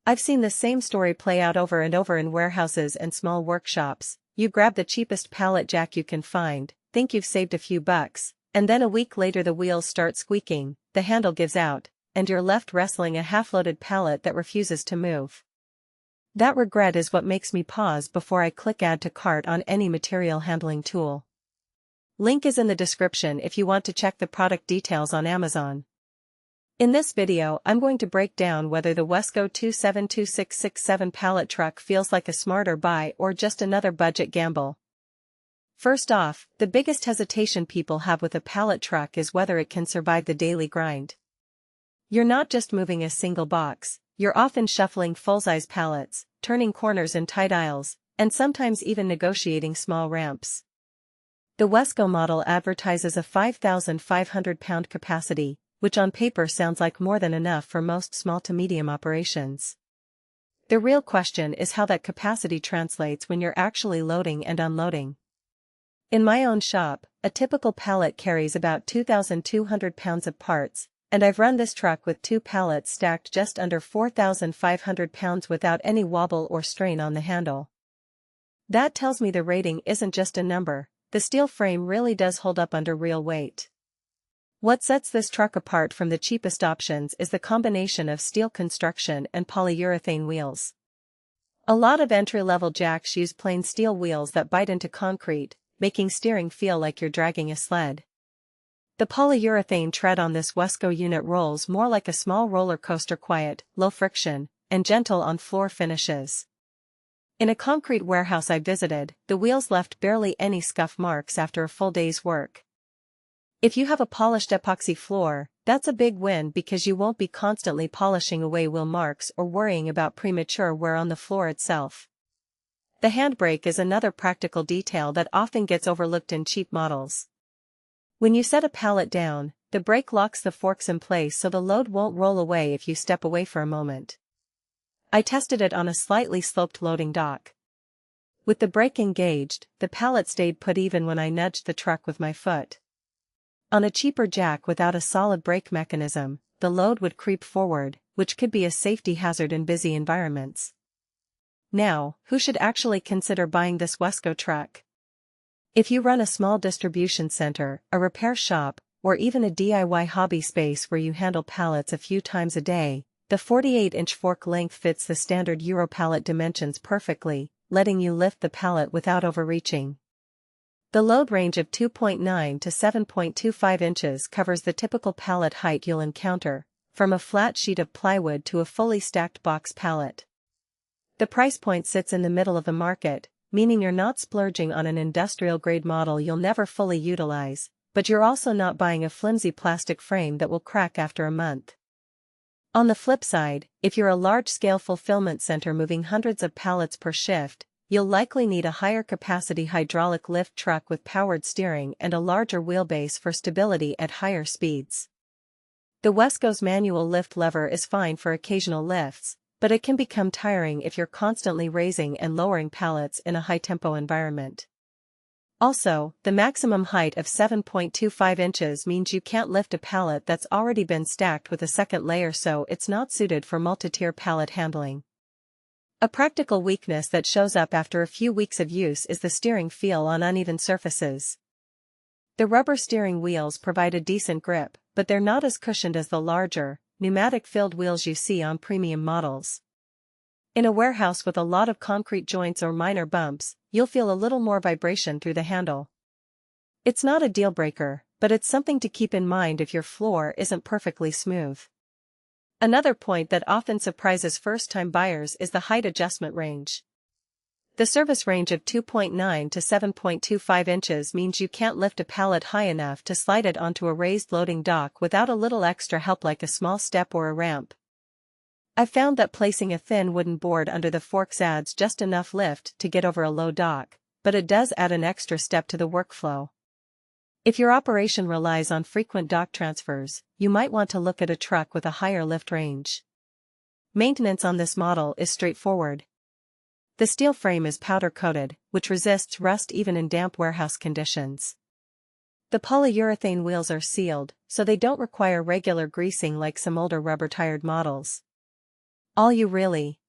I've seen the same story play out over and over in warehouses and small workshops. You grab the cheapest pallet jack you can find, think you've saved a few bucks, and then a week later the wheels start squeaking, the handle gives out, and you're left wrestling a half-loaded pallet that refuses to move. That regret is what makes me pause before I click add to cart on any material handling tool. Link is in the description if you want to check the product details on Amazon. In this video I'm going to break down whether the Wesco 272667 pallet truck feels like a smarter buy or just another budget gamble. First off, the biggest hesitation people have with a pallet truck is whether it can survive the daily grind. You're not just moving a single box, you're often shuffling full-size pallets, turning corners in tight aisles, and sometimes even negotiating small ramps. The Wesco model advertises a 5,500-pound capacity, which on paper sounds like more than enough for most small to medium operations. The real question is how that capacity translates when you're actually loading and unloading. In my own shop, a typical pallet carries about 2,200 pounds of parts, and I've run this truck with 2 pallets stacked just under 4,500 pounds without any wobble or strain on the handle. That tells me the rating isn't just a number, the steel frame really does hold up under real weight. What sets this truck apart from the cheapest options is the combination of steel construction and polyurethane wheels. A lot of entry-level jacks use plain steel wheels that bite into concrete, making steering feel like you're dragging a sled. The polyurethane tread on this Wesco unit rolls more like a small roller coaster, quiet, low friction, and gentle on floor finishes. In a concrete warehouse I visited, the wheels left barely any scuff marks after a full day's work. If you have a polished epoxy floor, that's a big win because you won't be constantly polishing away wheel marks or worrying about premature wear on the floor itself. The handbrake is another practical detail that often gets overlooked in cheap models. When you set a pallet down, the brake locks the forks in place so the load won't roll away if you step away for a moment. I tested it on a slightly sloped loading dock. With the brake engaged, the pallet stayed put even when I nudged the truck with my foot. On a cheaper jack without a solid brake mechanism, the load would creep forward, which could be a safety hazard in busy environments. Now, who should actually consider buying this Wesco truck? If you run a small distribution center, a repair shop, or even a DIY hobby space where you handle pallets a few times a day, the 48-inch fork length fits the standard Euro pallet dimensions perfectly, letting you lift the pallet without overreaching. The load range of 2.9 to 7.25 inches covers the typical pallet height you'll encounter, from a flat sheet of plywood to a fully stacked box pallet. The price point sits in the middle of the market, meaning you're not splurging on an industrial-grade model you'll never fully utilize, but you're also not buying a flimsy plastic frame that will crack after a month. On the flip side, if you're a large-scale fulfillment center moving hundreds of pallets per shift, you'll likely need a higher capacity hydraulic lift truck with powered steering and a larger wheelbase for stability at higher speeds. The Wesco's manual lift lever is fine for occasional lifts, but it can become tiring if you're constantly raising and lowering pallets in a high-tempo environment. Also, the maximum height of 7.25 inches means you can't lift a pallet that's already been stacked with a second layer, so it's not suited for multi-tier pallet handling. A practical weakness that shows up after a few weeks of use is the steering feel on uneven surfaces. The rubber steering wheels provide a decent grip, but they're not as cushioned as the larger, pneumatic-filled wheels you see on premium models. In a warehouse with a lot of concrete joints or minor bumps, you'll feel a little more vibration through the handle. It's not a deal-breaker, but it's something to keep in mind if your floor isn't perfectly smooth. Another point that often surprises first-time buyers is the height adjustment range. The service range of 2.9 to 7.25 inches means you can't lift a pallet high enough to slide it onto a raised loading dock without a little extra help like a small step or a ramp. I've found that placing a thin wooden board under the forks adds just enough lift to get over a low dock, but it does add an extra step to the workflow. If your operation relies on frequent dock transfers, you might want to look at a truck with a higher lift range. Maintenance on this model is straightforward. The steel frame is powder-coated, which resists rust even in damp warehouse conditions. The polyurethane wheels are sealed, so they don't require regular greasing like some older rubber-tired models. All you really